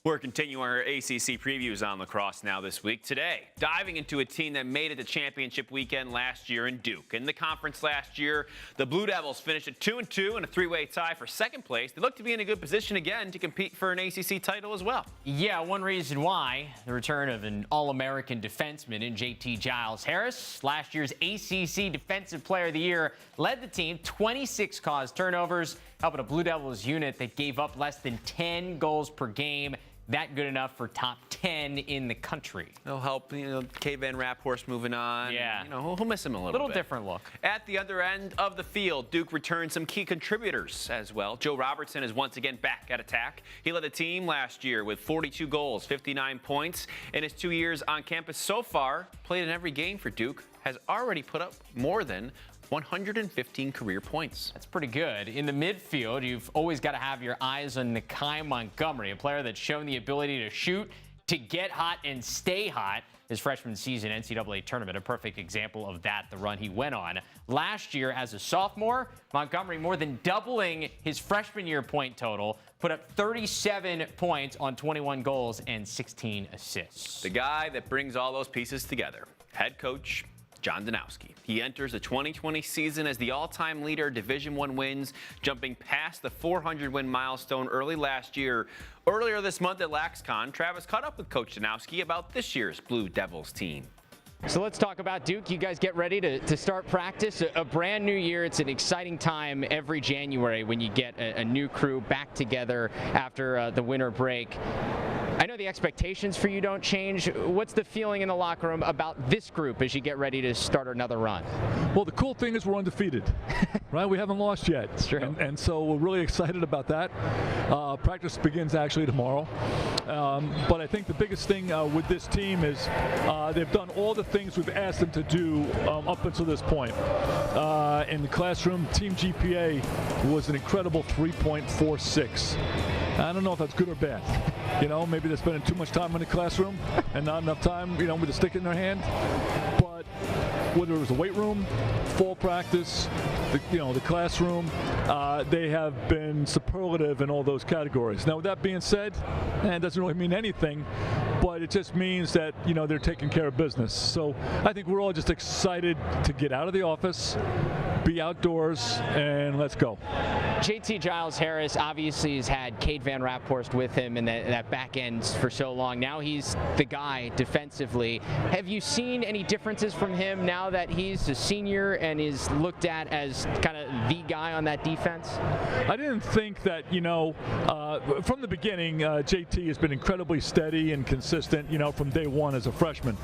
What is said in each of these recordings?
We're continuing our ACC previews on Lacrosse now this week. Today, diving into a team that made it to championship weekend last year in Duke. In the conference last year, the Blue Devils finished at 2-2 in a three-way tie for second place. They look to be in a good position again to compete for an ACC title as well. Yeah, one reason why, the return of an All-American defenseman in JT Giles Harris. Last year's ACC Defensive Player of the Year led the team, 26 caused turnovers, helping a Blue Devils unit that gave up less than 10 goals per game. That good enough for top 10 in the country. They'll help, K. Van Raphorst moving on. Yeah. He'll miss him a little bit. Different look. At the other end of the field, Duke returned some key contributors as well. Joe Robertson is once again back at attack. He led the team last year with 42 goals, 59 points. In his 2 years on campus so far, played in every game for Duke, has already put up more than 115 career points. That's pretty good. In the midfield, you've always got to have your eyes on Nakai Montgomery, a player that's shown the ability to shoot, to get hot, and stay hot. His freshman season NCAA tournament, a perfect example of that, the run he went on. Last year, as a sophomore, Montgomery more than doubling his freshman year point total, put up 37 points on 21 goals and 16 assists. The guy that brings all those pieces together, head coach John Danowski. He enters the 2020 season as the all-time leader of Division I wins, jumping past the 400-win milestone early last year. Earlier this month at LaxCon, Travis caught up with Coach Danowski about this year's Blue Devils team. So let's talk about Duke. You guys get ready to start practice. A brand new year. It's an exciting time every January when you get a new crew back together after the winter break. I know the expectations for you don't change. What's the feeling in the locker room about this group as you get ready to start another run? Well, the cool thing is we're undefeated, right? We haven't lost yet. It's true. And so we're really excited about that. Practice begins actually tomorrow. But I think the biggest thing with this team is they've done all the things we've asked them to do up until this point. In the classroom, team GPA was an incredible 3.46. I don't know if that's good or bad. Maybe they're spending too much time in the classroom and not enough time, with a stick in their hand. But whether it was the weight room, fall practice, the classroom, they have been superlative in all those categories. Now, with that being said, it doesn't really mean anything, but it just means that, they're taking care of business. So I think we're all just excited to get out of the office, be outdoors, and let's go. JT Giles Harris obviously has had Kate Van Raphorst with him in that back end for so long. Now he's the guy defensively. Have you seen any differences from him now that he's a senior and is looked at as kind of the guy on that defense? I didn't think that, from the beginning, JT has been incredibly steady and consistent, from day one as a freshman.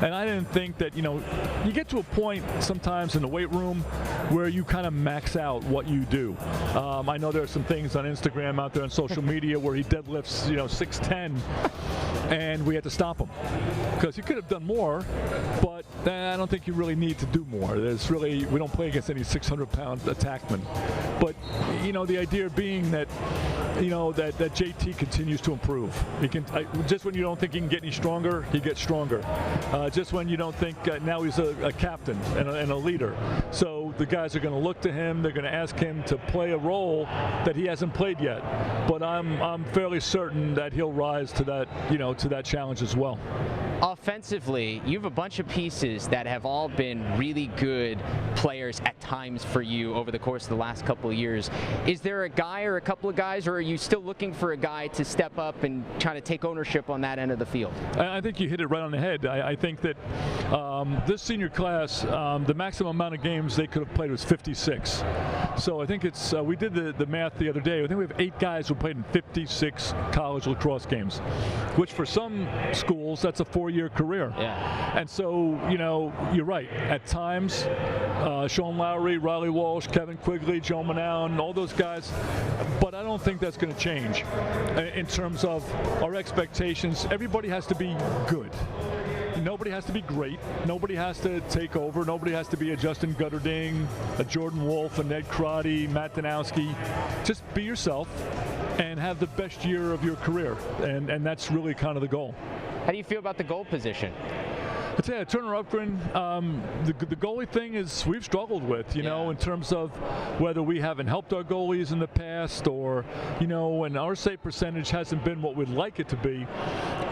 And I didn't think that, you get to a point sometimes in the weight room where you kind of max out what you do. I know there are some things on Instagram out there on social media where he deadlifts, 6'10", and we had to stop him because he could have done more, but I don't think you really need to do more. We don't play against any 600-pound attackmen. But, the idea being that, that JT continues to improve. He can, just when you don't think he can get any stronger, he gets stronger. Just when you don't think now he's a captain and a leader. So the guys are going to look to him. They're going to ask him to play a role that he hasn't played yet. But I'm fairly certain that he'll rise to that, to that challenge as well. Offensively, you have a bunch of pieces that have all been really good players at times for you over the course of the last couple of years. Is there a guy or a couple of guys, or are you still looking for a guy to step up and try to take ownership on that end of the field? I think you hit it right on the head. I think that this senior class, the maximum amount of games they could have played was 56. So I think it's, we did the math the other day. I think we have 8 guys who played in 56 college lacrosse games, which for some schools, that's a 4-year career. Yeah. And so, you're right. At times, Sean Lowry, Riley Walsh, Kevin Quigley, Joe Manown, all those guys. But I don't think that's going to change in terms of our expectations. Everybody has to be good. Nobody has to be great. Nobody has to take over. Nobody has to be a Justin Gutterding, a Jordan Wolf, a Ned Crotty, Matt Danowski. Just be yourself and have the best year of your career. And that's really kind of the goal. How do you feel about the goal position? I'd say Turner Upgren, the goalie thing is we've struggled with, you know, in terms of whether we haven't helped our goalies in the past or, you know, and our save percentage hasn't been what we'd like it to be.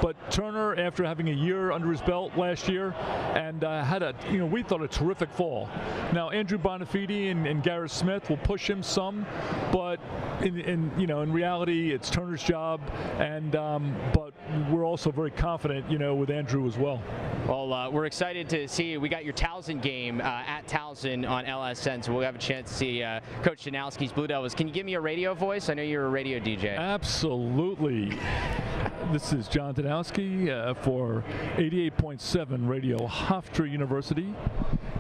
But Turner, after having a year under his belt last year, and had a, you know, we thought a terrific fall. Now Andrew Bonifati and Garrett Smith will push him some, but in reality, it's Turner's job, and but we're also very confident, you know, with Andrew as well. Well, we're excited to see you. We got your Towson game at Towson on LSN, so we'll have a chance to see Coach Danowski's Blue Devils. Can you give me a radio voice? I know you're a radio DJ. Absolutely. This is John Danowsky for 88.7 Radio Hofstra University.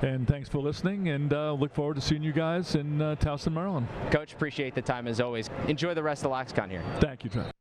And thanks for listening, and look forward to seeing you guys in Towson, Maryland. Coach, appreciate the time as always. Enjoy the rest of LaxCon here. Thank you, Trent.